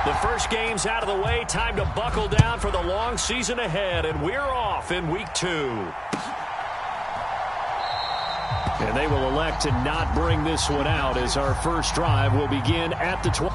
The first game's out of the way. Time to buckle down for the long season ahead, and we're off in week 2. And they will elect to not bring this one out as our first drive will begin at the 20.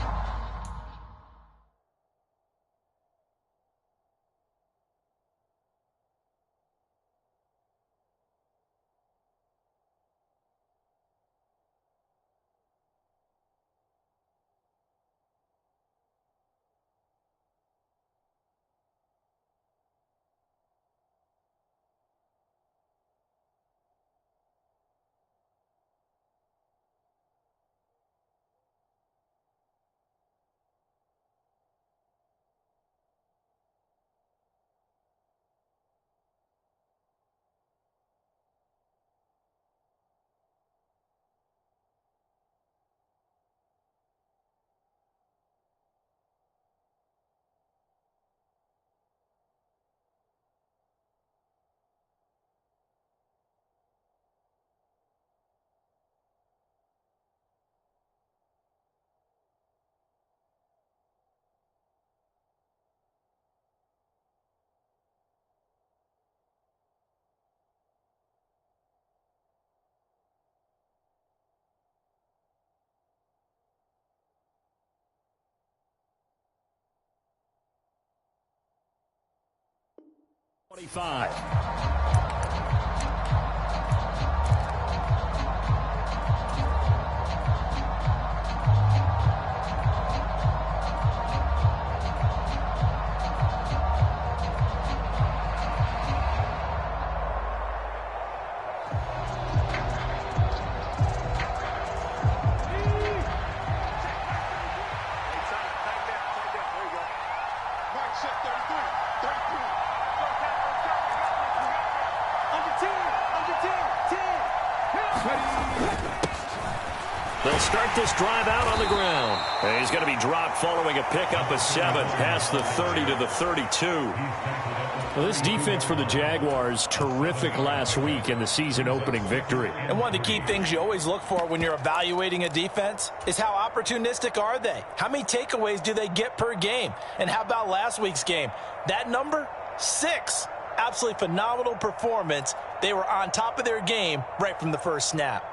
They'll start this drive out on the ground. And he's going to be dropped following a pickup of 7 past the 30 to the 32. Well, this defense for the Jaguars, terrific last week in the season-opening victory. And one of the key things you always look for when you're evaluating a defense is how opportunistic are they? How many takeaways do they get per game? And how about last week's game? That number, 6. Absolutely phenomenal performance. They were on top of their game right from the first snap.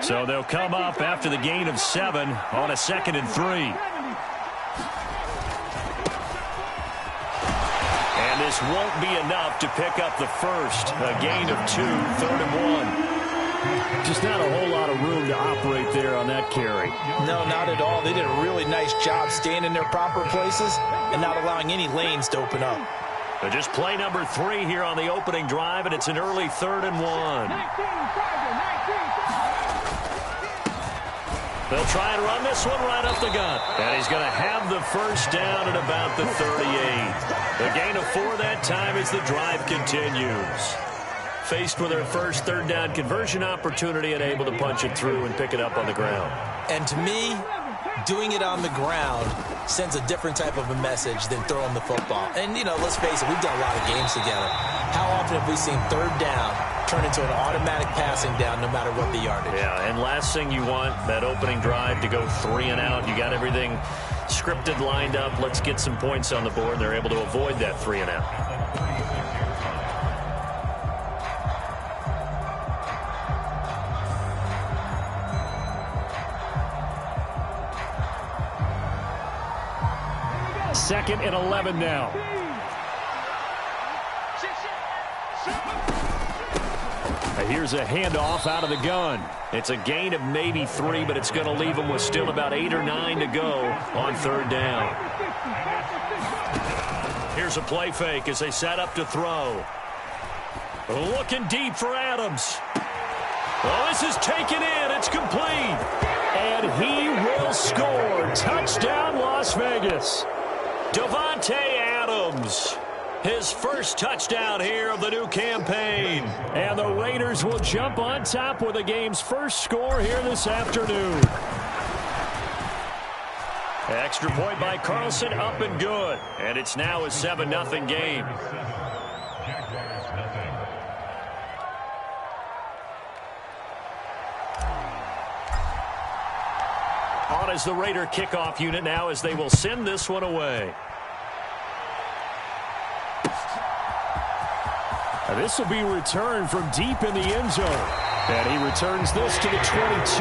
So they'll come up after the gain of 7 on a 2nd and 3. And this won't be enough to pick up the first. A gain of 2, 3rd and 1. Just not a whole lot of room to operate there on that carry. No, not at all. They did a really nice job staying in their proper places and not allowing any lanes to open up. So just play number 3 here on the opening drive, and it's an early 3rd and 1. They'll try and run this one right up the gut. And he's going to have the first down at about the 38. The gain of 4 that time as the drive continues. Faced with their first 3rd down conversion opportunity and able to punch it through and pick it up on the ground. And to me, doing it on the ground sends a different type of a message than throwing the football. And, you know, let's face it, we've done a lot of games together. How often have we seen 3rd down turn into an automatic passing down no matter what the yardage? Yeah, and last thing you want, that opening drive to go 3 and out. You got everything scripted, lined up. Let's get some points on the board. They're able to avoid that 3 and out. Second and 11 now. Here's a handoff out of the gun. It's a gain of maybe 3, but it's going to leave them with still about 8 or 9 to go on 3rd down. Here's a play fake as they set up to throw. Looking deep for Adams. Oh, this is taken in. It's complete. And he will score. Touchdown, Las Vegas. Davante Adams, his first touchdown here of the new campaign. And the Raiders will jump on top with the game's first score here this afternoon. Extra point by Carlson, up and good. And it's now a 7-0 game. on as the Raider kickoff unit now as they will send this one away. This will be returned from deep in the end zone. And he returns this to the 22.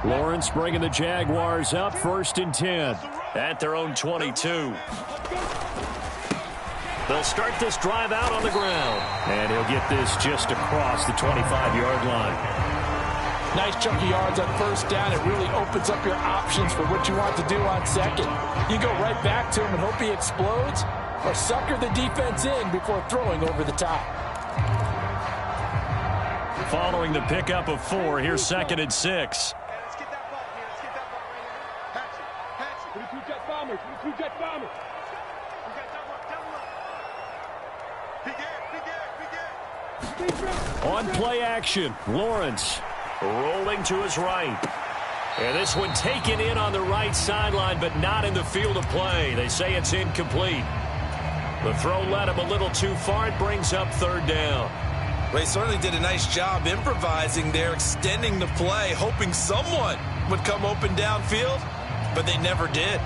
Lawrence bringing the Jaguars up 1st and 10 at their own 22. They'll start this drive out on the ground. And he'll get this just across the 25-yard line. Nice chunk of yards on 1st down. It really opens up your options for what you want to do on 2nd. You go right back to him and hope he explodes, or sucker the defense in before throwing over the top. Following the pickup of 4, here's 2nd and 6. On play action, Lawrence rolling to his right. And this one taken in on the right sideline, but not in the field of play. They say it's incomplete. The throw led him a little too far. It brings up 3rd down. Well, he certainly did a nice job improvising there, extending the play, hoping someone would come open downfield, but they never did.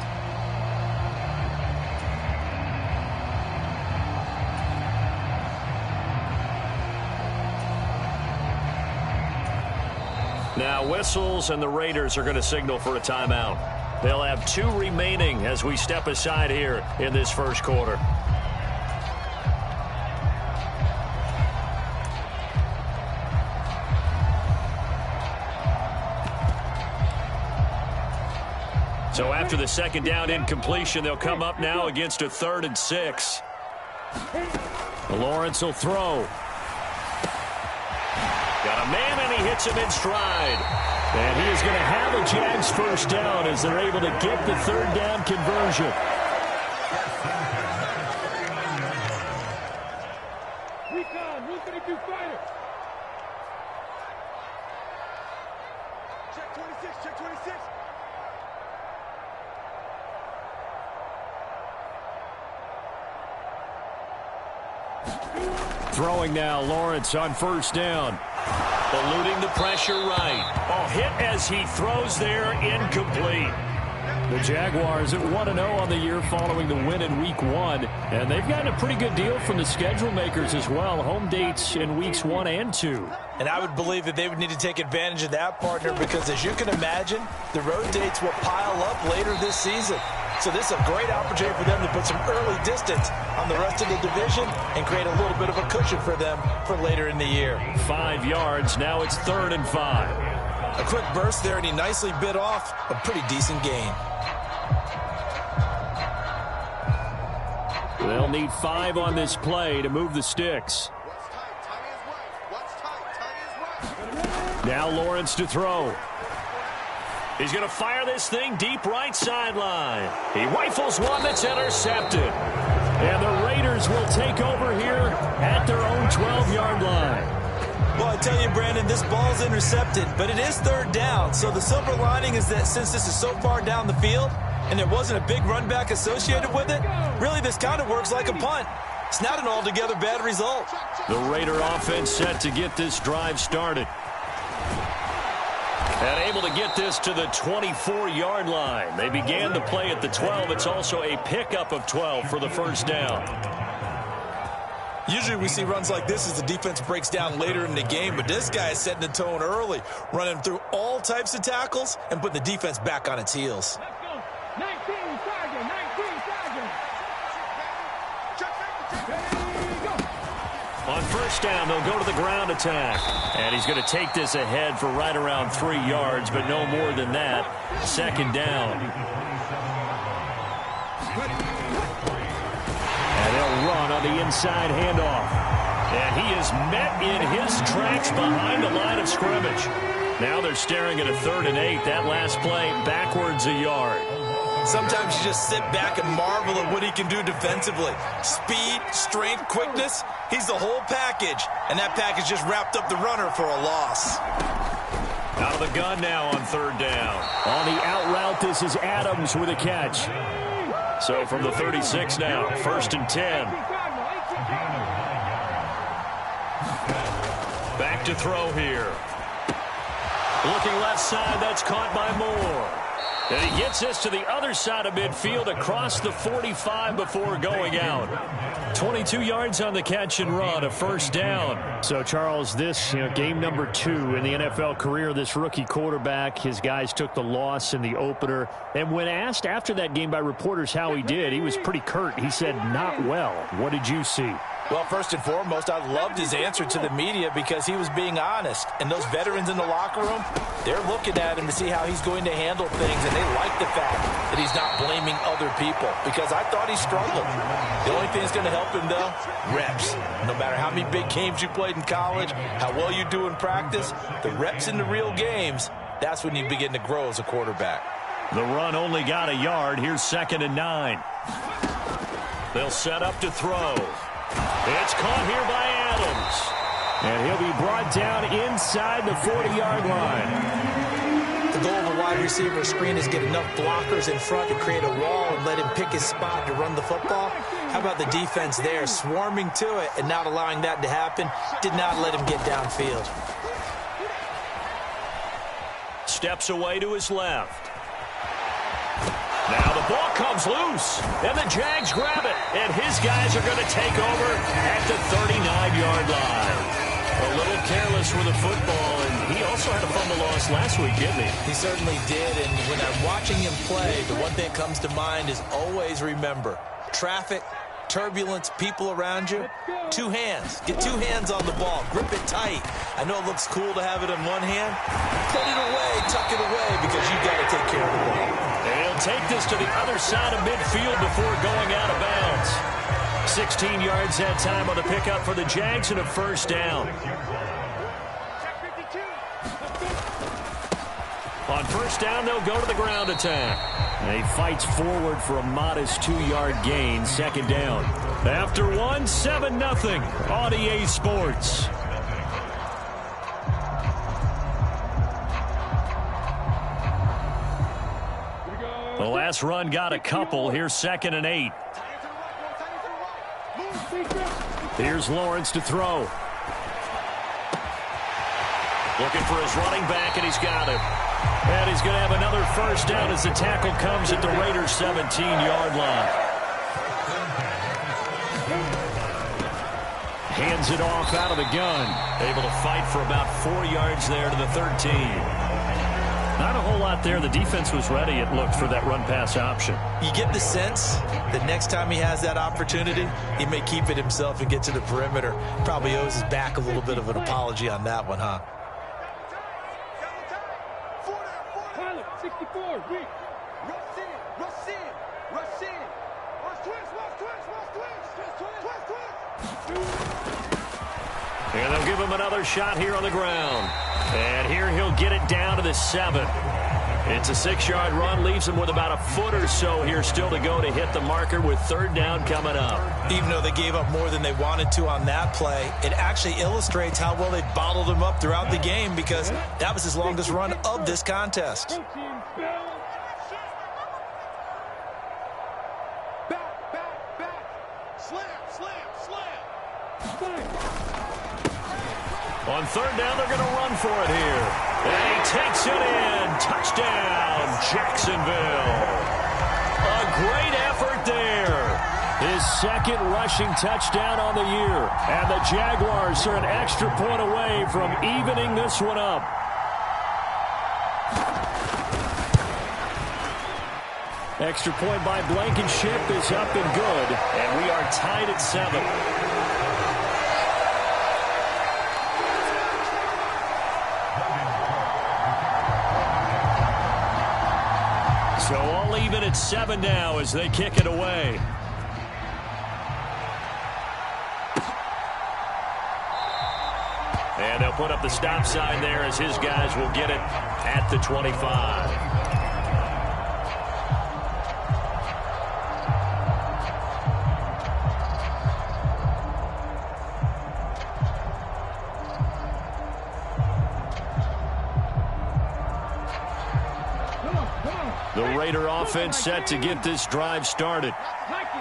Now whistles, and the Raiders are going to signal for a timeout. They'll have 2 remaining as we step aside here in this 1st quarter. So after the 2nd down incompletion, they'll come up now against a 3rd and 6. Lawrence will throw. Got a man, and he hits him in stride. And he is going to have a Jags 1st down as they're able to get the 3rd down conversion. Recon, 132 fighter. Check 26, check 26. Throwing now, Lawrence on 1st down. Eluding the pressure right. Oh, hit as he throws there, incomplete. The Jaguars at 1-0 on the year following the win in Week 1. And they've gotten a pretty good deal from the schedule makers as well. Home dates in Weeks 1 and 2. And I would believe that they would need to take advantage of that, partner, because as you can imagine, the road dates will pile up later this season. So this is a great opportunity for them to put some early distance on the rest of the division and create a little bit of a cushion for them for later in the year. 5 yards. Now it's 3rd and 5. A quick burst there, and he nicely bit off a pretty decent gain. They'll need 5 on this play to move the sticks. Now Lawrence to throw. He's going to fire this thing deep right sideline. He rifles one that's intercepted. And the Raiders will take over here at their own 12-yard line. Well, I tell you, Brandon, this ball's intercepted, but it is 3rd down. So the silver lining is that since this is so far down the field and there wasn't a big run back associated with it, really this kind of works like a punt. It's not an altogether bad result. The Raider offense set to get this drive started. And able to get this to the 24-yard line. They began the play at the 12. It's also a pickup of 12 for the 1st down. Usually we see runs like this as the defense breaks down later in the game, but this guy is setting the tone early, running through all types of tackles and putting the defense back on its heels. Let's go. 19, Sergeant, 19, Sergeant. On 1st down, they'll go to the ground attack. And he's going to take this ahead for right around 3 yards, but no more than that. 2nd down. And they'll run on the inside handoff. And he is met in his tracks behind the line of scrimmage. Now they're staring at a 3rd and 8. That last play backwards a yard. Sometimes you just sit back and marvel at what he can do defensively. Speed, strength, quickness, he's the whole package. And that package just wrapped up the runner for a loss. Out of the gun now on third down. On the out route, this is Adams with a catch. So from the 36 now, 1st and 10. Back to throw here. Looking left side, that's caught by Moore. And he gets this to the other side of midfield across the 45 before going out. 22 yards on the catch and run, a 1st down. So, Charles, this game number 2 in the NFL career, this rookie quarterback, his guys took the loss in the opener. And when asked after that game by reporters how he did, he was pretty curt. He said, not well. What did you see? Well, first and foremost, I loved his answer to the media because he was being honest. And those veterans in the locker room, they're looking at him to see how he's going to handle things. And they like the fact that he's not blaming other people because I thought he struggled. The only thing that's going to help him, though, reps. No matter how many big games you played in college, how well you do in practice, the reps in the real games, that's when you begin to grow as a quarterback. The run only got a yard. Here's 2nd and 9. They'll set up to throw. It's caught here by Adams. And he'll be brought down inside the 40-yard line. The goal of a wide receiver screen is get enough blockers in front to create a wall and let him pick his spot to run the football. How about the defense there, swarming to it and not allowing that to happen? Did not let him get downfield. Steps away to his left. Now the ball comes loose, and the Jags grab it, and his guys are going to take over at the 39-yard line. A little careless with the football, and he also had a fumble loss last week, didn't he? He certainly did, and when I'm watching him play, the one thing that comes to mind is always remember, traffic, turbulence, people around you, 2 hands. Get 2 hands on the ball. Grip it tight. I know it looks cool to have it in one hand. Put it away, tuck it away, because you've got to take care of the ball. And he'll take this to the other side of midfield before going out of bounds. 16 yards that time on the pickup for the Jags and a 1st down. On 1st down, they'll go to the ground attack. And he fights forward for a modest 2-yard gain, 2nd down. After 1, 7-0 on EA Sports. The last run got a couple. Here's 2nd and 8. Here's Lawrence to throw. Looking for his running back, and he's got him. And he's going to have another 1st down as the tackle comes at the Raiders' 17-yard line. Hands it off out of the gun. Able to fight for about 4 yards there to the 13. Not a whole lot there. The defense was ready, it looked, for that run-pass option. You get the sense that next time he has that opportunity, he may keep it himself and get to the perimeter. Probably owes his back a little bit of an apology on that one, huh? 64, weak. Rush in, rush in, rush in. Rush twist. And they'll give him another shot here on the ground. And here he'll get it down to the 7. It's a 6-yard run, leaves him with about a foot or so here still to go to hit the marker with 3rd down coming up. Even though they gave up more than they wanted to on that play, it actually illustrates how well they bottled him up throughout the game because that was his longest run of this contest. On 3rd down, they're going to run for it here. And he takes it in. Touchdown, Jacksonville. A great effort there. His 2nd rushing touchdown on the year. And the Jaguars are an extra point away from evening this one up. Extra point by Blankenship is up and good. And we are tied at 7. So all even at 7 now as they kick it away. And they'll put up the stop sign there as his guys will get it at the 25. The Raider offense set to get this drive started.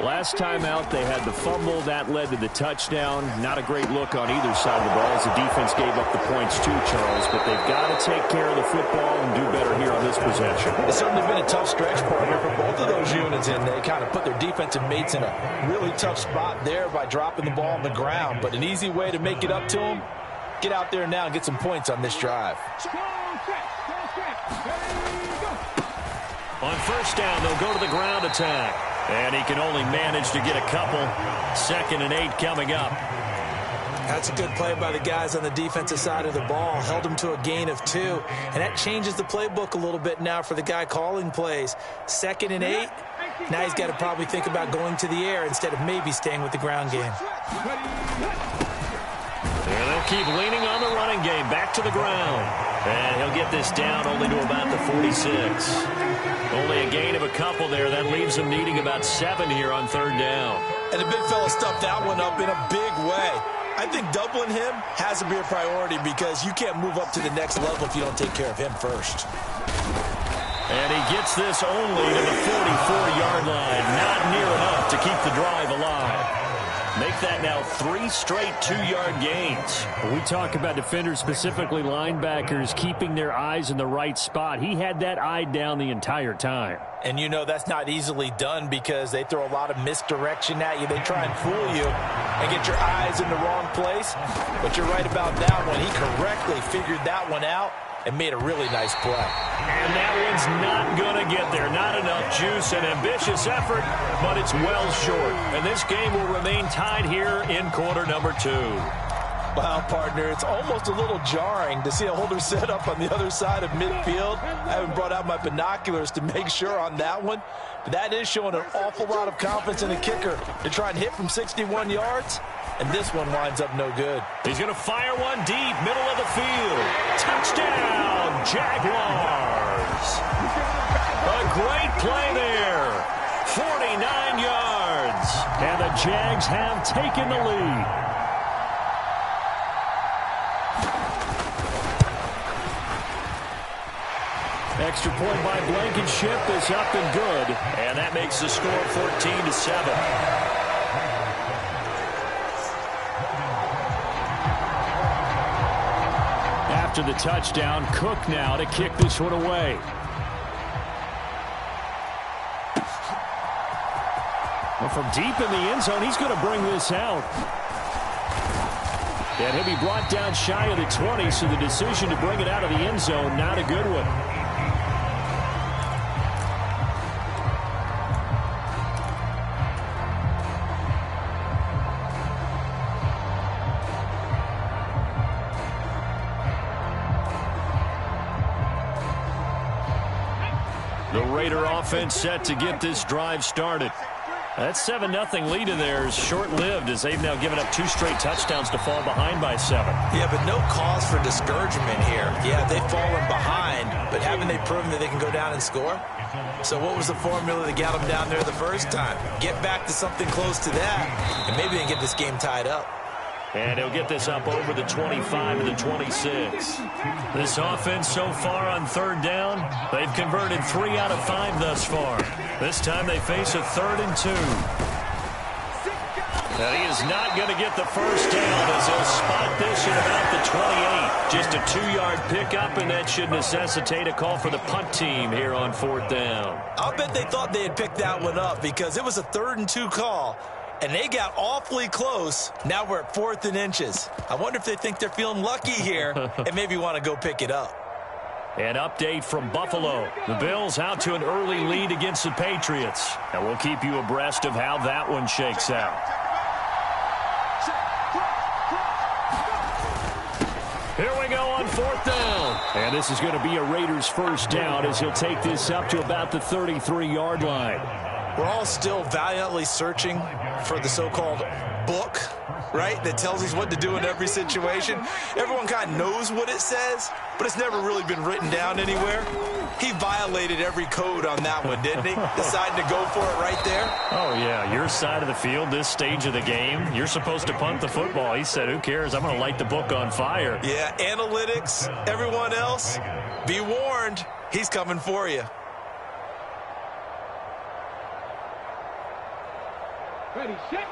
Last time out, they had the fumble. That led to the touchdown. Not a great look on either side of the ball as the defense gave up the points too, Charles. But they've got to take care of the football and do better here on this possession. It's certainly been a tough stretch, partner, for both of those units, and they kind of put their defensive mates in a really tough spot there by dropping the ball on the ground. But an easy way to make it up to them, get out there now and get some points on this drive. On first down, they'll go to the ground attack. And he can only manage to get a couple. 2nd and 8 coming up. That's a good play by the guys on the defensive side of the ball. Held them to a gain of 2. And that changes the playbook a little bit now for the guy calling plays. 2nd and 8. Now he's got to probably think about going to the air instead of maybe staying with the ground game. And they'll keep leaning on the running game. Back to the ground. And he'll get this down only to about the 46. Only a gain of a couple there. That leaves him needing about 7 here on 3rd down. And the big fella stuffed that one up in a big way. I think doubling him has to be a priority because you can't move up to the next level if you don't take care of him first. And he gets this only to the 44-yard line. Not near enough to keep the drive alive. Make that now 3 straight 2-yard gains. We talk about defenders, specifically linebackers, keeping their eyes in the right spot. He had that eye down the entire time. And you know that's not easily done because they throw a lot of misdirection at you. They try and fool you and get your eyes in the wrong place. But you're right about that one. He correctly figured that one out and made a really nice play. And that one's not going to get there. Not enough juice, an ambitious effort, but it's well short. And this game will remain tied here in quarter number 2. Wow, partner, it's almost a little jarring to see a holder set up on the other side of midfield. I haven't brought out my binoculars to make sure on that one. But that is showing an awful lot of confidence in the kicker to try and hit from 61 yards. And this one winds up no good. He's going to fire one deep, middle of the field. Touchdown, Jaguars. A great play there. 49 yards. And the Jags have taken the lead. Extra point by Blankenship is up and good. And that makes the score 14-7. After the touchdown, Cook now to kick this one away. Well, from deep in the end zone, he's going to bring this out. And he'll be brought down shy of the 20, so the decision to bring it out of the end zone, not a good one. The Raider offense set to get this drive started. That 7-0 lead in there is short-lived as they've now given up 2 straight touchdowns to fall behind by 7. Yeah, but no cause for discouragement here. Yeah, they've fallen behind, but haven't they proven that they can go down and score? So what was the formula that got them down there the first time? Get back to something close to that, and maybe they can get this game tied up. And he'll get this up over the 25 to the 26. This offense so far on 3rd down, they've converted 3 out of 5 thus far. This time they face a 3rd and 2. And he is not going to get the first down as he'll spot this at about the 28. Just a 2-yard pickup, and that should necessitate a call for the punt team here on 4th down. I'll bet they thought they had picked that one up because it was a 3rd and 2 call. And they got awfully close. Now we're at 4th and inches. I wonder if they think they're feeling lucky here and maybe want to go pick it up. An update from Buffalo. The Bills out to an early lead against the Patriots. And we'll keep you abreast of how that one shakes out. Here we go on 4th down. And this is going to be a Raiders first down as he'll take this up to about the 33-yard line. We're all still valiantly searching for the so-called book, right, that tells us what to do in every situation. Everyone kind of knows what it says, but it's never really been written down anywhere. He violated every code on that one, didn't he? Deciding to go for it right there. Oh, yeah, your side of the field, this stage of the game, you're supposed to punt the football. He said, who cares? I'm going to light the book on fire. Yeah, analytics, everyone else, be warned, he's coming for you. Ready, set.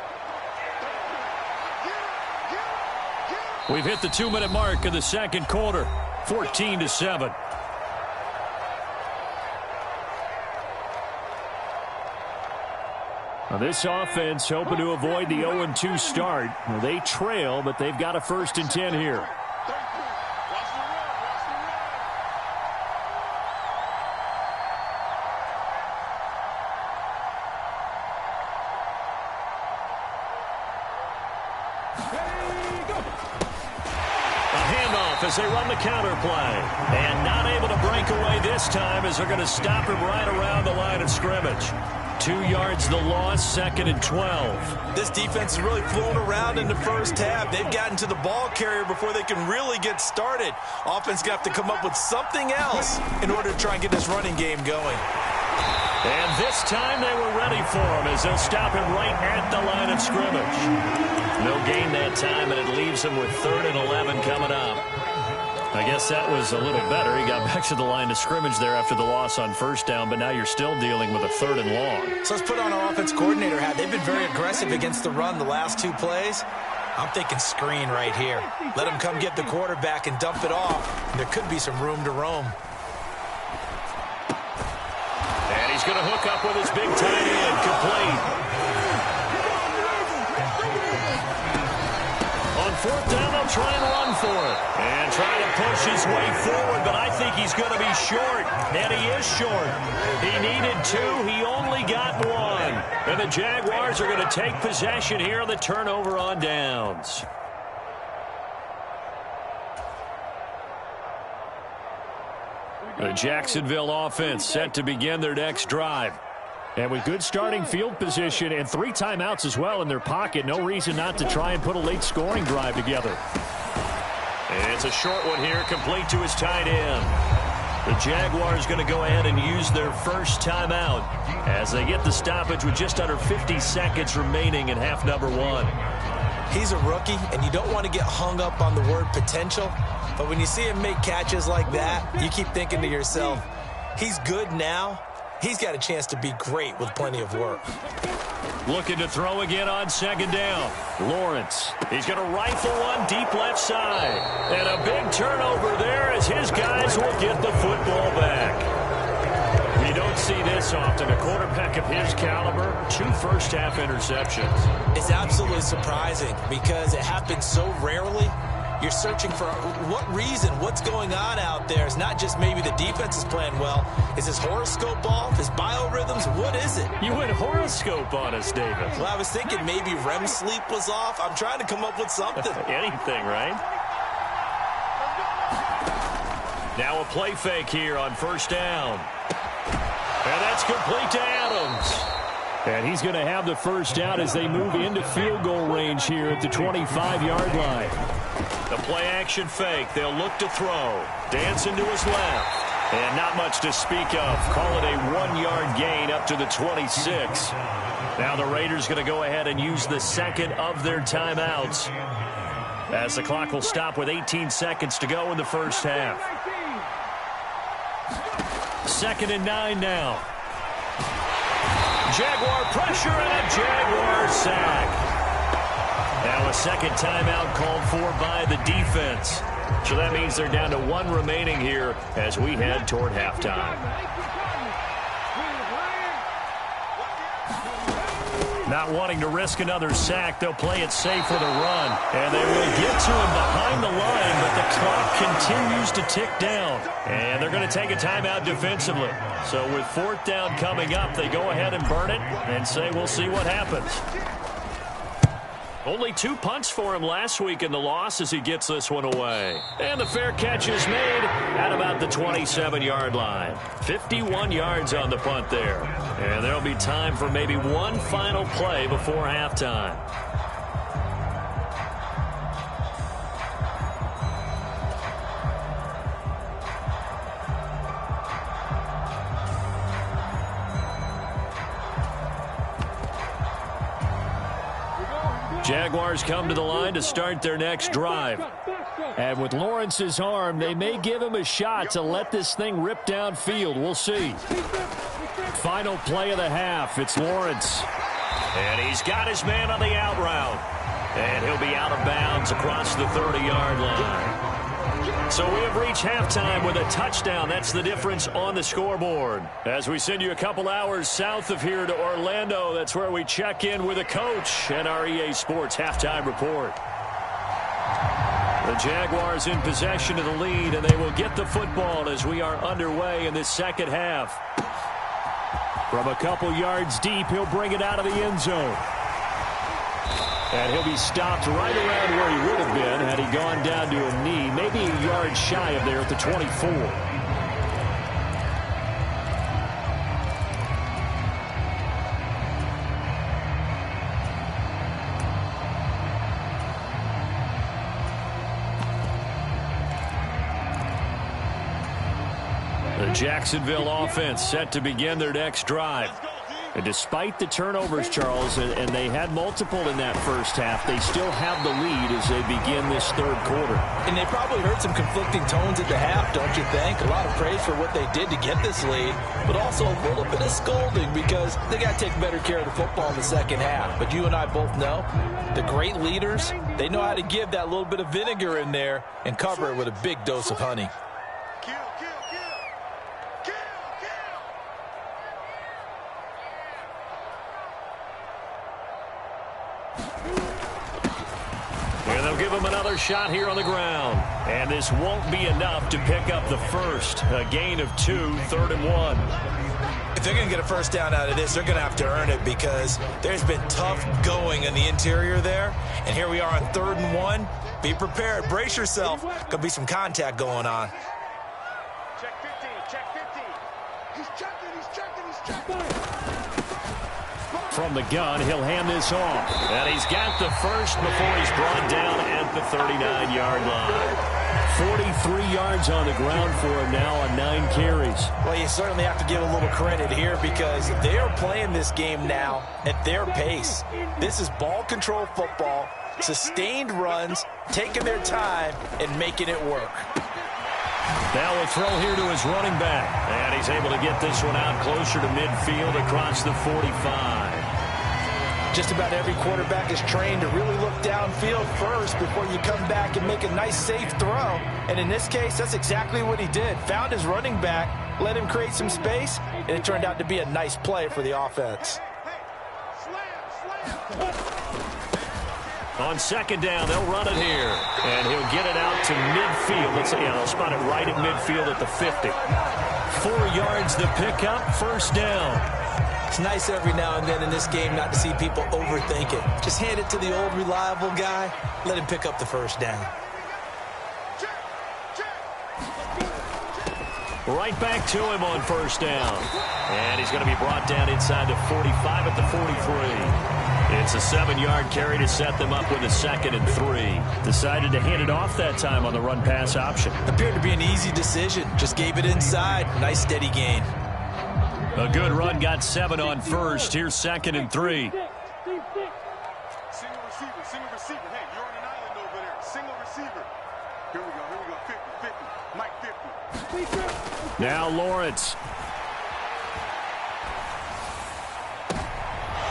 We've hit the 2-minute mark of the second quarter, 14-7. Now this offense hoping to avoid the 0-2 start. Well, they trail, but they've got a 1st and 10 here. As they run the counter play. And not able to break away this time as they're going to stop him right around the line of scrimmage. 2 yards the loss, 2nd and 12. This defense is really flown around in the first half. They've gotten to the ball carrier before they can really get started. Offense going to have to come up with something else in order to try and get this running game going. And this time they were ready for him as they'll stop him right at the line of scrimmage. No gain that time, and it leaves him with 3rd and 11 coming up. I guess that was a little better. He got back to the line of scrimmage there after the loss on 1st down, but now you're still dealing with a 3rd and long. So let's put on our offense coordinator hat. They've been very aggressive against the run the last 2 plays. I'm thinking screen right here. Let him come get the quarterback and dump it off. There could be some room to roam. And he's going to hook up with his big tight end, complete. On 4th down, they'll try and run for it. And try to push his way forward, but I think he's going to be short. And he is short. He needed 2. He only got 1. And the Jaguars are going to take possession here on the turnover on downs. The Jacksonville offense set to begin their next drive. And with good starting field position and 3 timeouts as well in their pocket, no reason not to try and put a late scoring drive together. And it's a short one here, complete to his tight end. The Jaguars going to go ahead and use their first timeout as they get the stoppage with just under 50 seconds remaining in half number 1. He's a rookie, and you don't want to get hung up on the word potential. But when you see him make catches like that, you keep thinking to yourself, he's good now. He's got a chance to be great with plenty of work. Looking to throw again on 2nd down. Lawrence. He's going to rifle one deep left side. And a big turnover there as his guys will get the football back. You don't see this often. A quarterback of his caliber, 2 first-half interceptions. It's absolutely surprising because it happens so rarely. You're searching for what reason, what's going on out there. It's not just maybe the defense is playing well. Is his horoscope off? His biorhythms? What is it? You went horoscope on us, David. Well, I was thinking maybe REM sleep was off. I'm trying to come up with something. Anything, right? Now a play fake here on 1st down. And that's complete to Adams. And he's going to have the 1st down as they move into field goal range here at the 25-yard line. The play-action fake. They'll look to throw. Dancing to his left. And not much to speak of. Call it a 1-yard gain up to the 26. Now the Raiders going to go ahead and use the 2nd of their timeouts as the clock will stop with 18 seconds to go in the first half. 2nd and 9 now. Jaguar pressure and a Jaguar sack. Now a 2nd timeout called for by the defense. So that means they're down to 1 remaining here as we head toward halftime. Not wanting to risk another sack, they'll play it safe with a run. And they will get to him behind the line, but the clock continues to tick down. And they're going to take a timeout defensively. So with 4th down coming up, they go ahead and burn it and say we'll see what happens. Only 2 punts for him last week in the loss as he gets this one away. And the fair catch is made at about the 27-yard line. 51 yards on the punt there. And there'll be time for maybe one final play before halftime. Jaguars come to the line to start their next drive. And with Lawrence's arm, they may give him a shot to let this thing rip downfield. We'll see. Final play of the half. It's Lawrence. And he's got his man on the out route. And he'll be out of bounds across the 30-yard line. So we have reached halftime with a touchdown. That's the difference on the scoreboard. As we send you a couple hours south of here to Orlando, that's where we check in with a coach and our EA Sports halftime report. The Jaguars in possession of the lead, and they will get the football as we are underway in this second half. From a couple yards deep, he'll bring it out of the end zone. And he'll be stopped right around where he would have been had he gone down to a knee, maybe a yard shy of there at the 24. The Jacksonville offense set to begin their next drive. And despite the turnovers, Charles, and they had multiple in that first half, they still have the lead as they begin this third quarter. And they probably heard some conflicting tones at the half, don't you think? A lot of praise for what they did to get this lead, but also a little bit of scolding because they got to take better care of the football in the second half. But you and I both know the great leaders, they know how to give that little bit of vinegar in there and cover it with a big dose of honey. And they'll give him another shot here on the ground. And this won't be enough to pick up the first. A gain of 2, 3rd and 1. If they're going to get a first down out of this, they're going to have to earn it because there's been tough going in the interior there. And here we are on 3rd and 1. Be prepared. Brace yourself. Could be some contact going on. Check 15, check 15. He's checking. From the gun, he'll hand this off. And he's got the first before he's brought down at the 39-yard line. 43 yards on the ground for him now on 9 carries. Well, you certainly have to give a little credit here because they are playing this game now at their pace. This is ball control football, sustained runs, taking their time, and making it work. Now we'll throw here to his running back. And he's able to get this one out closer to midfield across the 45. Just about every quarterback is trained to really look downfield first before you come back and make a nice, safe throw. And in this case, that's exactly what he did. Found his running back, let him create some space, and it turned out to be a nice play for the offense. On second down, they'll run it here. And he'll get it out to midfield. They'll spot it right at midfield at the 50. 4 yards the pickup, first down. It's nice every now and then in this game not to see people overthink it. Just hand it to the old reliable guy. Let him pick up the first down. Right back to him on first down. And he's going to be brought down inside the 45 at the 43. It's a 7-yard carry to set them up with a 2nd and 3. Decided to hand it off that time on the run-pass option. Appeared to be an easy decision. Just gave it inside. Nice steady gain. A good run, got 7 on first. Here's 2nd and 3. Single receiver. Hey, you're on an island over there. Single receiver. Here we go. 50. Mike 50. Now Lawrence.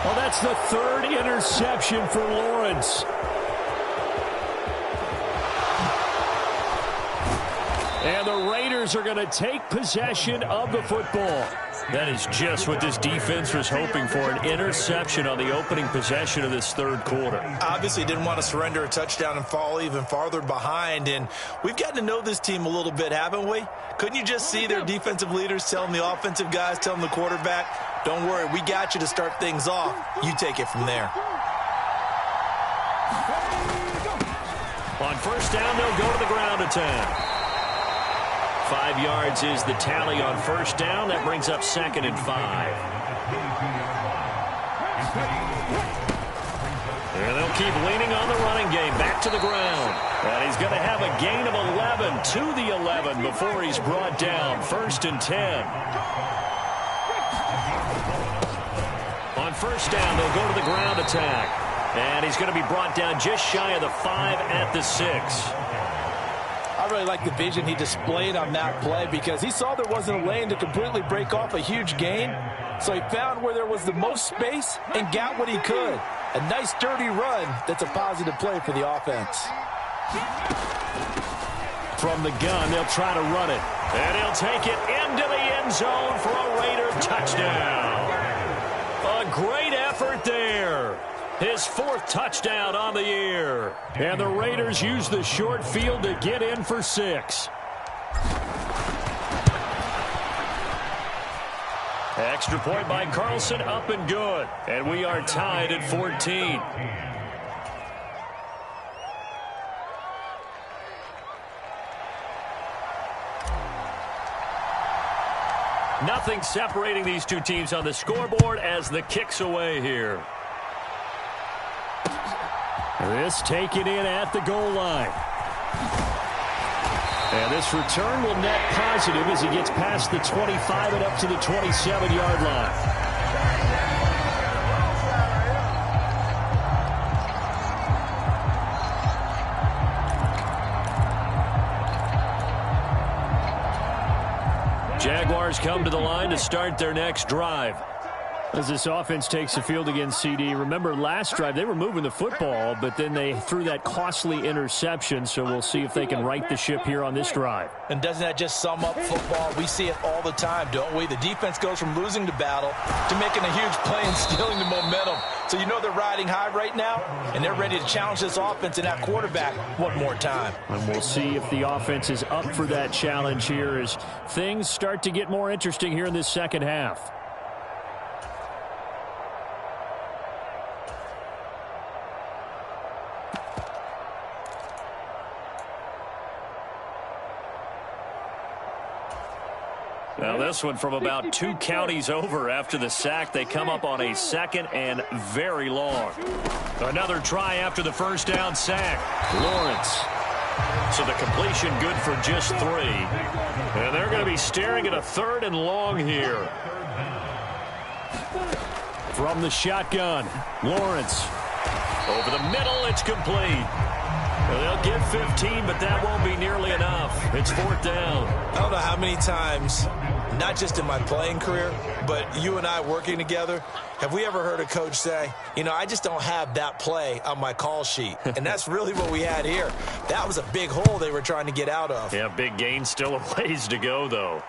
Well, that's the 3rd interception for Lawrence. And the Raiders are going to take possession of the football. That is just what this defense was hoping for, an interception on the opening possession of this third quarter. Obviously didn't want to surrender a touchdown and fall even farther behind, and we've gotten to know this team a little bit, haven't we? Couldn't you just see their defensive leaders telling the offensive guys, telling the quarterback, don't worry, we got you to start things off. You take it from there. On first down, they'll go to the ground attack. 5 yards is the tally on first down. That brings up 2nd and 5. And they'll keep leaning on the running game. Back to the ground. And he's going to have a gain of 11 to the 11 before he's brought down. 1st and 10. On first down, they'll go to the ground attack. And he's going to be brought down just shy of the 5 at the 6. I I really like the vision he displayed on that play because he saw there wasn't a lane to completely break off a huge gain. So he found where there was the most space and got what he could. A nice, dirty run that's a positive play for the offense. From the gun, they'll try to run it. And he'll take it into the end zone for a Raider touchdown. A great effort there. His fourth touchdown on the year. And the Raiders use the short field to get in for 6. Extra point by Carlson, up and good. And we are tied at 14. Nothing separating these two teams on the scoreboard as the kick's away here. This taken in at the goal line. And this return will net positive as he gets past the 25 and up to the 27-yard line. Jaguars come to the line to start their next drive. As this offense takes the field against CD, remember last drive they were moving the football, but then they threw that costly interception, so we'll see if they can right the ship here on this drive. And doesn't that just sum up football? We see it all the time, don't we? The defense goes from losing the battle to making a huge play and stealing the momentum. So you know they're riding high right now, and they're ready to challenge this offense and that quarterback one more time. And we'll see if the offense is up for that challenge here as things start to get more interesting here in this second half. Now this one from about 2 counties over after the sack. They come up on a second and very long. Another try after the first down sack. Lawrence. So the completion good for just 3. And they're going to be staring at a 3rd and long here. From the shotgun, Lawrence. Over the middle, it's complete. They'll get 15, but that won't be nearly enough. It's 4th down. I don't know how many times, not just in my playing career, but you and I working together, have we ever heard a coach say, you know, I just don't have that play on my call sheet. And that's really what we had here. That was a big hole they were trying to get out of. Yeah, big gain, still a ways to go, though.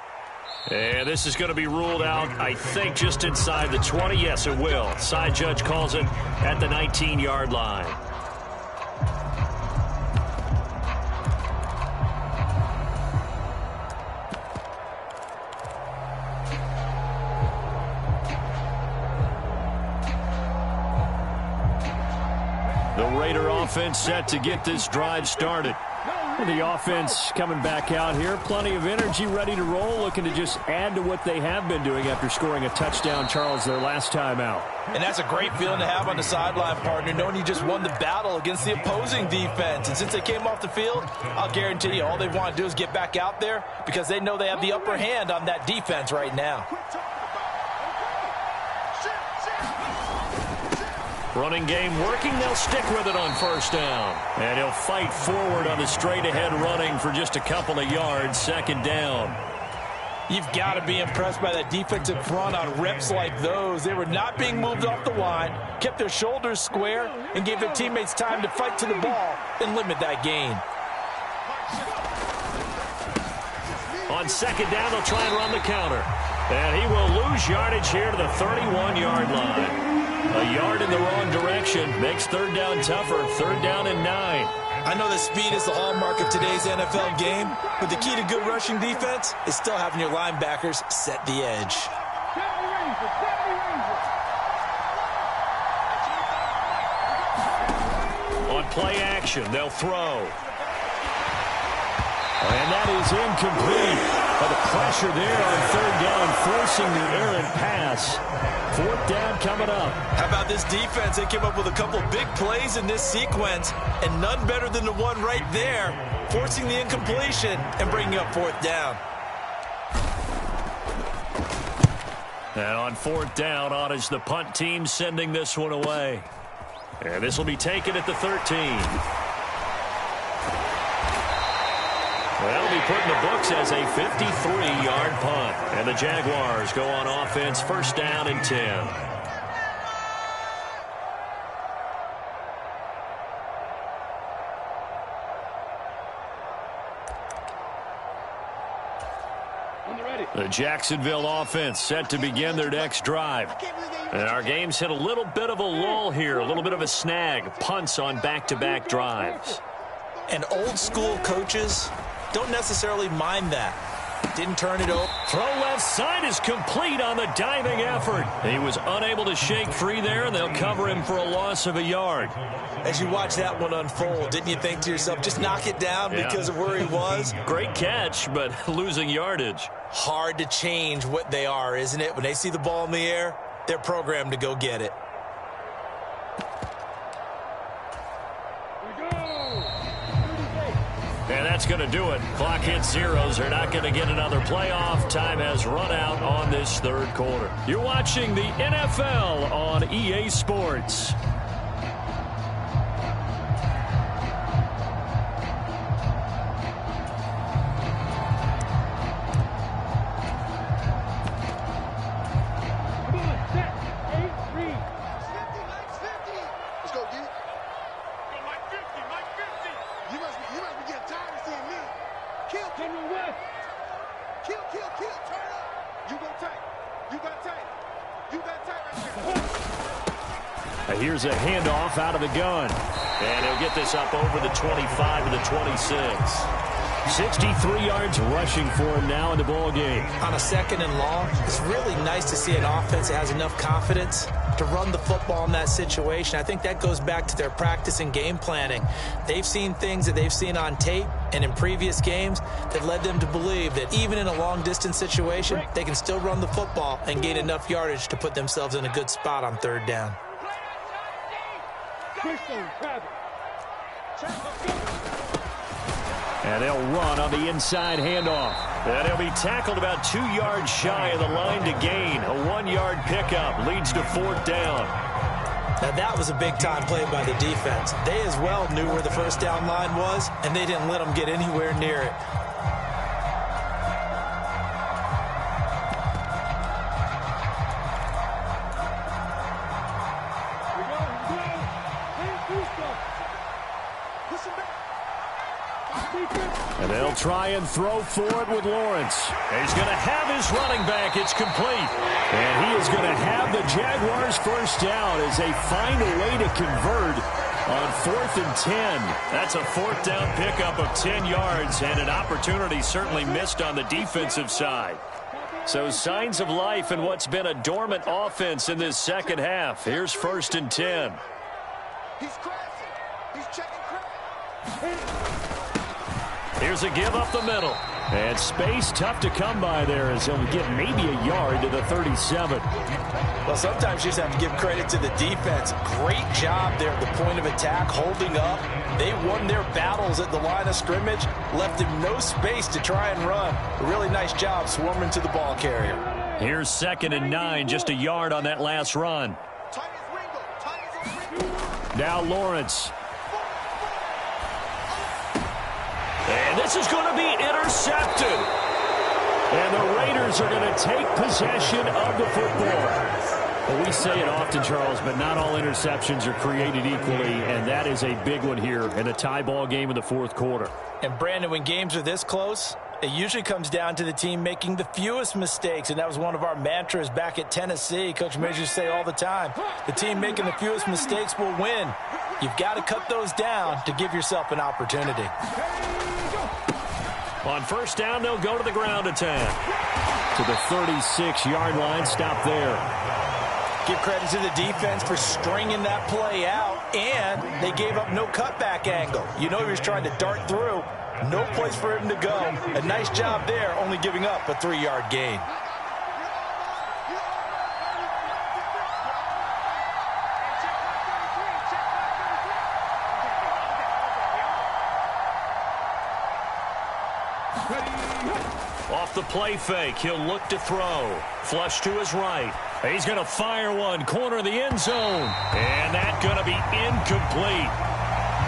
And this is going to be ruled out, I think, just inside the 20. Yes, it will. Side judge calls it at the 19-yard line. The Raider offense set to get this drive started. The offense coming back out here. Plenty of energy, ready to roll, looking to just add to what they have been doing after scoring a touchdown, Charles, their last time out. And that's a great feeling to have on the sideline, partner, knowing you just won the battle against the opposing defense. And since they came off the field, I'll guarantee you all they want to do is get back out there because they know they have the upper hand on that defense right now. Running game working. They'll stick with it on 1st down. And he'll fight forward on the straight-ahead running for just a couple of yards. 2nd down. You've got to be impressed by that defensive front on reps like those. They were not being moved off the line, kept their shoulders square, and gave their teammates time to fight to the ball and limit that gain. On 2nd down, they'll try and run the counter. And he will lose yardage here to the 31-yard line. A yard in the wrong direction makes 3rd down tougher. 3rd down and 9. I know that speed is the hallmark of today's NFL game, but the key to good rushing defense is still having your linebackers set the edge. On play action, they'll throw. And that is incomplete. But the pressure there on 3rd down, forcing the errant pass. 4th down coming up. How about this defense? They came up with a couple big plays in this sequence, and none better than the one right there, forcing the incompletion and bringing up 4th down. And on 4th down, on is the punt team sending this one away. And this will be taken at the 13. That'll be put in the books as a 53-yard punt. And the Jaguars go on offense, first down and 10. The Jacksonville offense set to begin their next drive. And our game's hit a little bit of a lull here, a little bit of a snag. Punts on back-to-back drives. And old-school coaches don't necessarily mind that. Didn't turn it over. Throw left side is complete on the diving effort. He was unable to shake free there, and they'll cover him for a loss of a yard. As you watch that one unfold, didn't you think to yourself, just knock it down because of where he was? Great catch, but losing yardage. Hard to change what they are, isn't it? When they see the ball in the air, they're programmed to go get it. And that's going to do it. Clock hits zeros. They're not going to get another playoff. Time has run out on this third quarter. You're watching the NFL on EA Sports. Here's a handoff out of the gun. And he'll get this up over the 25 to the 26. 63 yards rushing for him now in the ball game. On a second and long, it's really nice to see an offense that has enough confidence to run the football in that situation. I think that goes back to their practice and game planning. They've seen things that they've seen on tape and in previous games that led them to believe that even in a long-distance situation, they can still run the football and gain enough yardage to put themselves in a good spot on third down. And they'll run on the inside handoff. And he'll be tackled about 2 yards shy of the line to gain. A 1-yard pickup leads to fourth down. Now that was a big-time play by the defense. They as well knew where the first down line was, and they didn't let them get anywhere near it. And they'll try and throw forward with Lawrence. He's going to have his running back. It's complete. And he is going to have the Jaguars first down as they find a way to convert on 4th and 10. That's a fourth down pickup of 10 yards and an opportunity certainly missed on the defensive side. So signs of life in what's been a dormant offense in this second half. Here's 1st and 10. He's crashing. He's checking crash. Here's a give up the middle. And space tough to come by there as he'll get maybe a yard to the 37. Well, sometimes you just have to give credit to the defense. Great job there at the point of attack, holding up. They won their battles at the line of scrimmage, left him no space to try and run. A really nice job swarming to the ball carrier. Here's 2nd and 9, just a yard on that last run. Now Lawrence. And this is going to be intercepted. And the Raiders are going to take possession of the football. Well, we say it often, Charles, but not all interceptions are created equally, and that is a big one here in a tie ball game in the fourth quarter. And, Brandon, when games are this close, it usually comes down to the team making the fewest mistakes, and that was one of our mantras back at Tennessee. Coach Major used to say all the time, the team making the fewest mistakes will win. You've got to cut those down to give yourself an opportunity. On first down, they'll go to the ground attack. To the 36-yard line, stop there. Give credit to the defense for stringing that play out, and they gave up no cutback angle. You know he was trying to dart through. No place for him to go. A nice job there, only giving up a 3-yard gain. Off the play fake, he'll look to throw. Flush to his right. He's going to fire one, corner of the end zone. And that's going to be incomplete.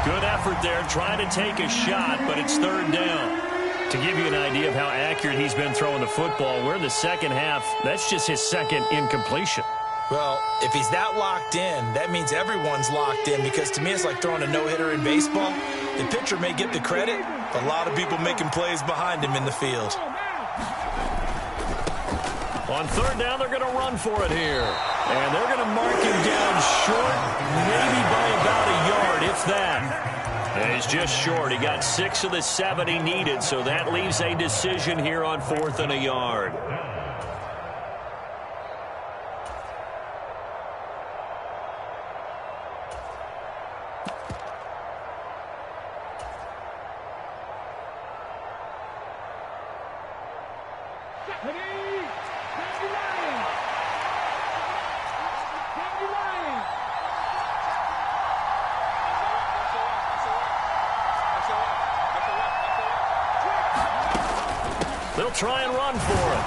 Good effort there, trying to take a shot, but it's third down. To give you an idea of how accurate he's been throwing the football, we're in the second half. That's just his second incompletion. Well, if he's that locked in, that means everyone's locked in, because to me it's like throwing a no-hitter in baseball. The pitcher may get the credit, but a lot of people making plays behind him in the field. On third down, they're going to run for it here. And they're going to mark him down short, maybe by about a yard, if that. And he's just short. He got 6 of the 7 he needed, so that leaves a decision here on 4th and a yard. They'll try and run for him.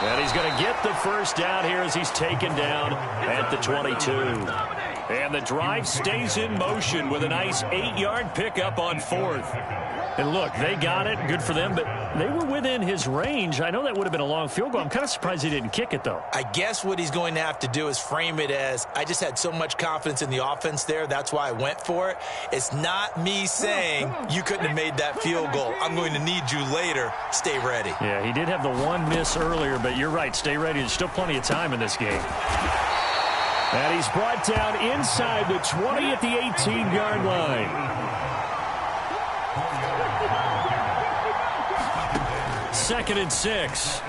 And he's going to get the first down here as he's taken down at the 22. And the drive stays in motion with a nice 8-yard pickup on 4th. And look, they got it. Good for them, but they were within his range. I know that would have been a long field goal. I'm kind of surprised he didn't kick it, though. I guess what he's going to have to do is frame it as, I just had so much confidence in the offense there, that's why I went for it. It's not me saying you couldn't have made that field goal. I'm going to need you later. Stay ready. Yeah, he did have the one miss earlier, but you're right. Stay ready. There's still plenty of time in this game. And he's brought down inside the 20 at the 18-yard line. 2nd and 6.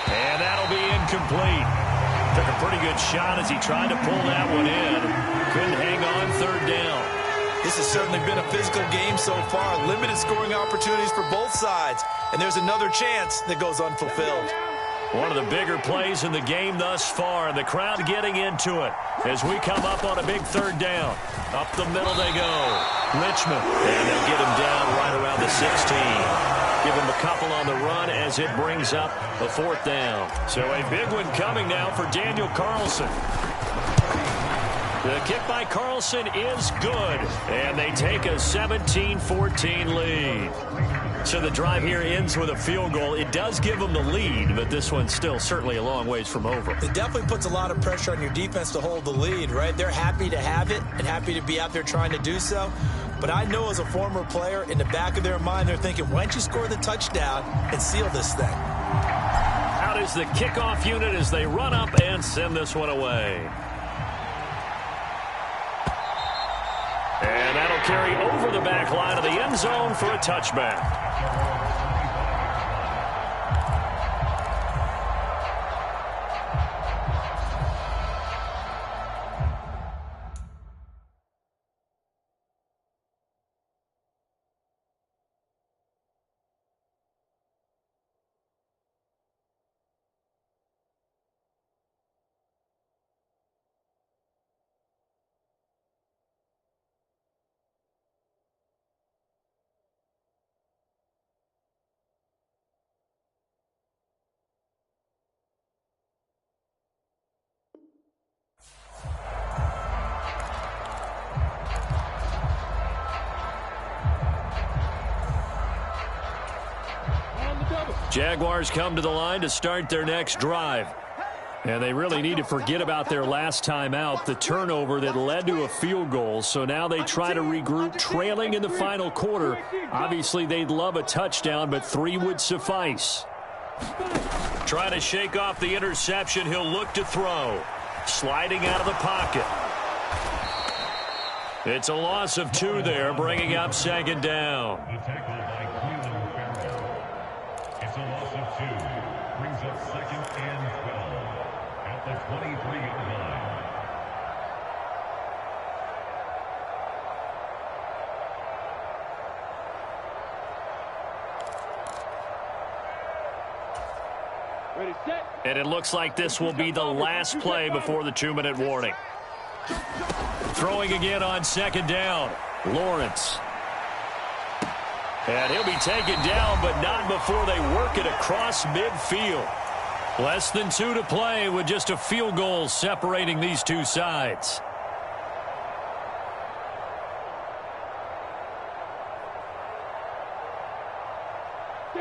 And that'll be incomplete. Took a pretty good shot as he tried to pull that one in. Couldn't hang on 3rd down. This has certainly been a physical game so far. Limited scoring opportunities for both sides. And there's another chance that goes unfulfilled. One of the bigger plays in the game thus far, and the crowd getting into it as we come up on a big 3rd down. Up the middle they go. Richmond, and they'll get him down right around the 16. Give him a couple on the run as it brings up a 4th down. So a big one coming now for Daniel Carlson. The kick by Carlson is good, and they take a 17-14 lead. So the drive here ends with a field goal. It does give them the lead, but this one's still certainly a long ways from over. It definitely puts a lot of pressure on your defense to hold the lead, right? They're happy to have it and happy to be out there trying to do so. But I know as a former player, in the back of their mind, they're thinking, why don't you score the touchdown and seal this thing? Out is the kickoff unit as they run up and send this one away. And that'll carry over the back line of the end zone for a touchback. Jaguars come to the line to start their next drive. And they really need to forget about their last time out, the turnover that led to a field goal. So now they try to regroup, trailing in the final quarter. Obviously, they'd love a touchdown, but 3 would suffice. Trying to shake off the interception, he'll look to throw. Sliding out of the pocket. It's a loss of 2 there, bringing up 2nd down. It's a loss of 2. Brings up 2nd and 12 at the 23-yard line. Ready, set. And it looks like this will be the last play before the 2-minute warning. Throwing again on 2nd down. Lawrence. And he'll be taken down, but not before they work it across midfield. Less than 2 to play with just a field goal separating these two sides.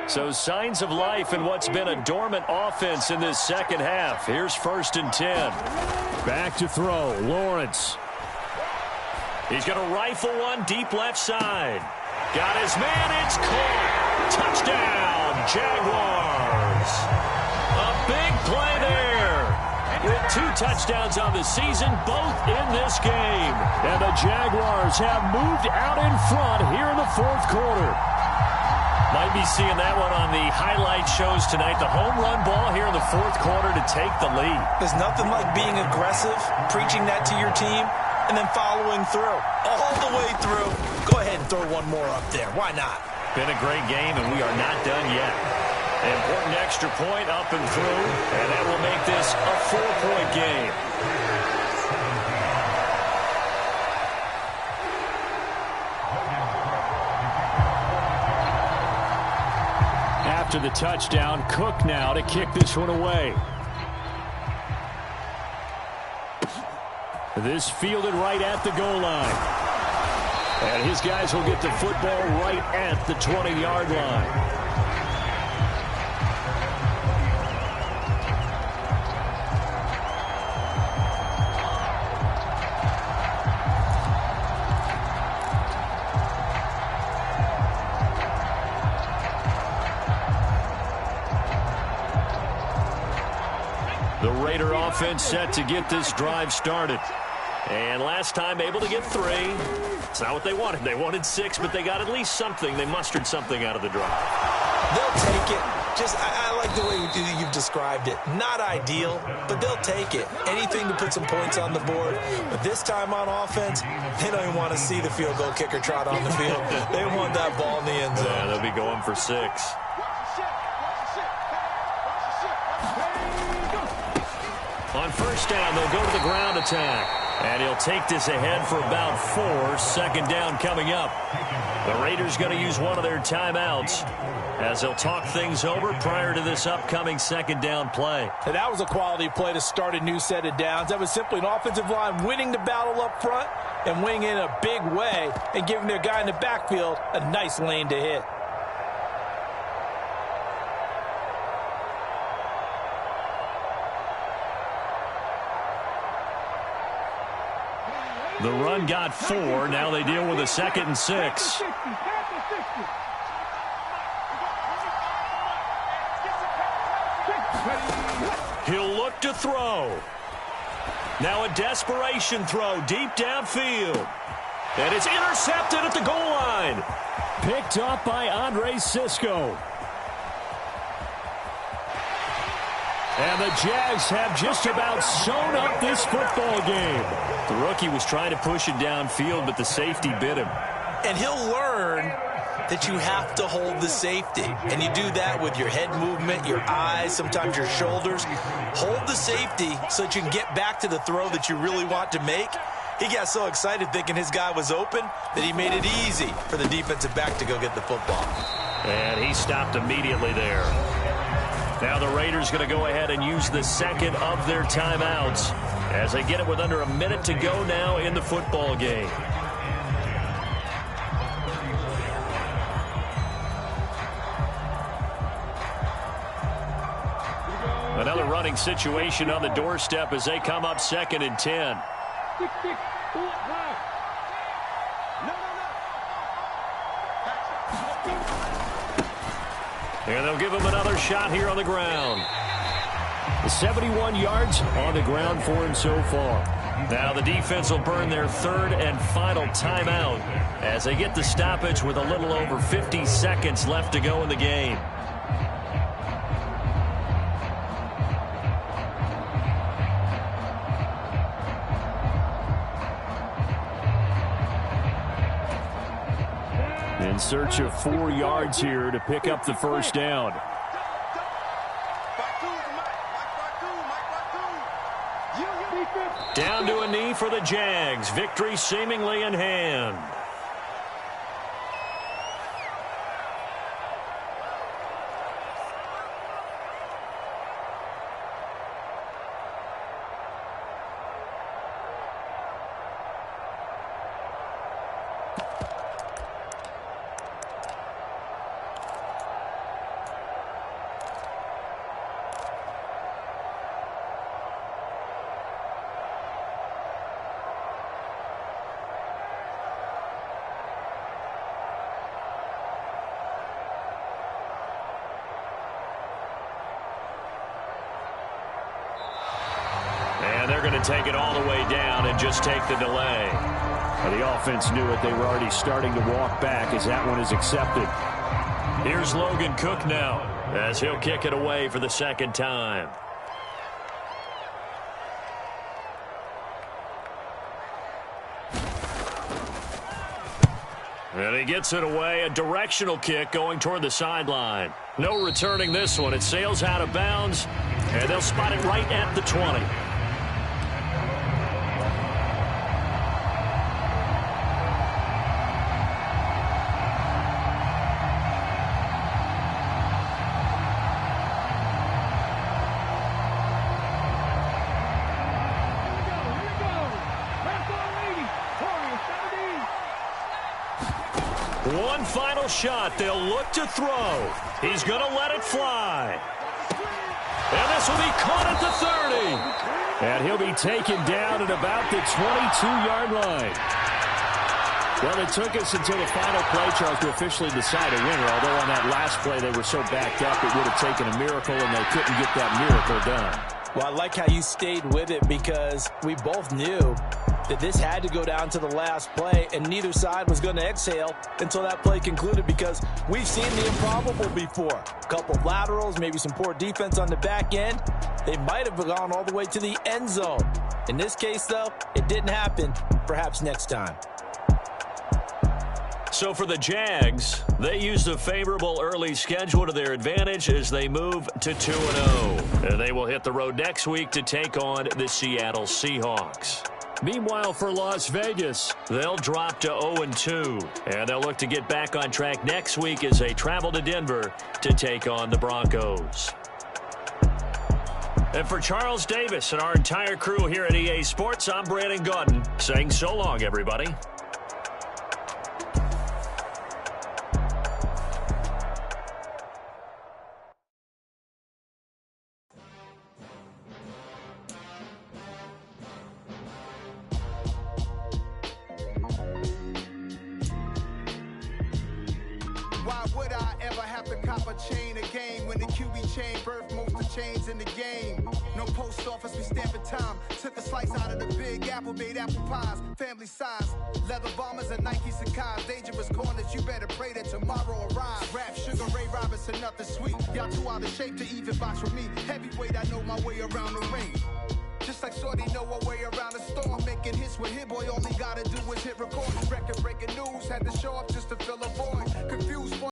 So signs of life in what's been a dormant offense in this second half. Here's 1st and 10. Back to throw, Lawrence. He's going to rifle one deep left side. Got his man, it's caught. Touchdown, Jaguars. A big play there. With 2 touchdowns on the season, both in this game. And the Jaguars have moved out in front here in the 4th quarter. Might be seeing that one on the highlight shows tonight. The home run ball here in the 4th quarter to take the lead. There's nothing like being aggressive, preaching that to your team, and then following through. All the way through. Go ahead and throw one more up there. Why not? Been a great game, and we are not done yet. Important extra point up and through, and that will make this a 4-point game. After the touchdown, Cook now to kick this one away. This fielded right at the goal line. And his guys will get the football right at the 20-yard line. The Raider offense set to get this drive started. And last time able to get 3. It's not what they wanted. They wanted 6, but they got at least something. They mustered something out of the drive. They'll take it. I like the way you've described it. Not ideal, but they'll take it. Anything to put some points on the board. But this time on offense, they don't even want to see the field goal kicker trot on the field. They want that ball in the end zone. Yeah, they'll be going for 6. On 1st down, they'll go to the ground attack. And he'll take this ahead for about 4. 2nd down coming up. The Raiders going to use one of their timeouts as they'll talk things over prior to this upcoming 2nd down play. And that was a quality play to start a new set of downs. That was simply an offensive line winning the battle up front and winning in a big way and giving their guy in the backfield a nice lane to hit. The run got 4. Now they deal with a 2nd and 6. He'll look to throw. Now a desperation throw deep downfield. And it's intercepted at the goal line. Picked up by Andre Sisco. And the Jags have just about sewn up this football game. The rookie was trying to push it downfield, but the safety bit him. And he'll learn that you have to hold the safety. And you do that with your head movement, your eyes, sometimes your shoulders. Hold the safety so that you can get back to the throw that you really want to make. He got so excited thinking his guy was open that he made it easy for the defensive back to go get the football. And he stopped immediately there. Now the Raiders going to go ahead and use the 2nd of their timeouts as they get it with under a minute to go now in the football game. Another running situation on the doorstep as they come up 2nd and 10. And they'll give him another shot here on the ground. 71 yards on the ground for him so far. Now the defense will burn their 3rd and final timeout as they get the stoppage with a little over 50 seconds left to go in the game. In search of 4 yards here to pick up the 1st down. Down to a knee for the Jags. Victory seemingly in hand. And they're going to take it all the way down and just take the delay. Well, the offense knew it. They were already starting to walk back as that one is accepted. Here's Logan Cook now as he'll kick it away for the second time. And he gets it away, a directional kick going toward the sideline. No returning this one. It sails out of bounds, and they'll spot it right at the 20. One final shot. They'll look to throw. He's going to let it fly. And this will be caught at the 30. And he'll be taken down at about the 22-yard line. Well, it took us until the final play, Charles, to officially decide a winner. Although on that last play they were so backed up, it would have taken a miracle, and they couldn't get that miracle done. Well, I like how you stayed with it because we both knew that this had to go down to the last play, and neither side was going to exhale until that play concluded because we've seen the improbable before. A couple of laterals, maybe some poor defense on the back end. They might have gone all the way to the end zone. In this case, though, it didn't happen. Perhaps next time. So for the Jags, they use the favorable early schedule to their advantage as they move to 2-0. And they will hit the road next week to take on the Seattle Seahawks. Meanwhile, for Las Vegas, they'll drop to 0-2, and they'll look to get back on track next week as they travel to Denver to take on the Broncos. And for Charles Davis and our entire crew here at EA Sports, I'm Brandon Gaudin saying so long, everybody. Why would I ever have to cop a chain again when the QB chain birthed most of chains in the game? No post office, we stamping time. Took a slice out of the big apple, made apple pies, family size. Leather bombers and Nike Sacai's, dangerous corners, you better pray that tomorrow arrives. Rap, Sugar Ray Robinson, nothing sweet. Y'all too out of shape to even box with me. Heavyweight, I know my way around the ring. Just like Shorty know a way around the storm. Making hits with Hit Boy, all he gotta do is hit record. Record breaking news, had to show up just to fill a void.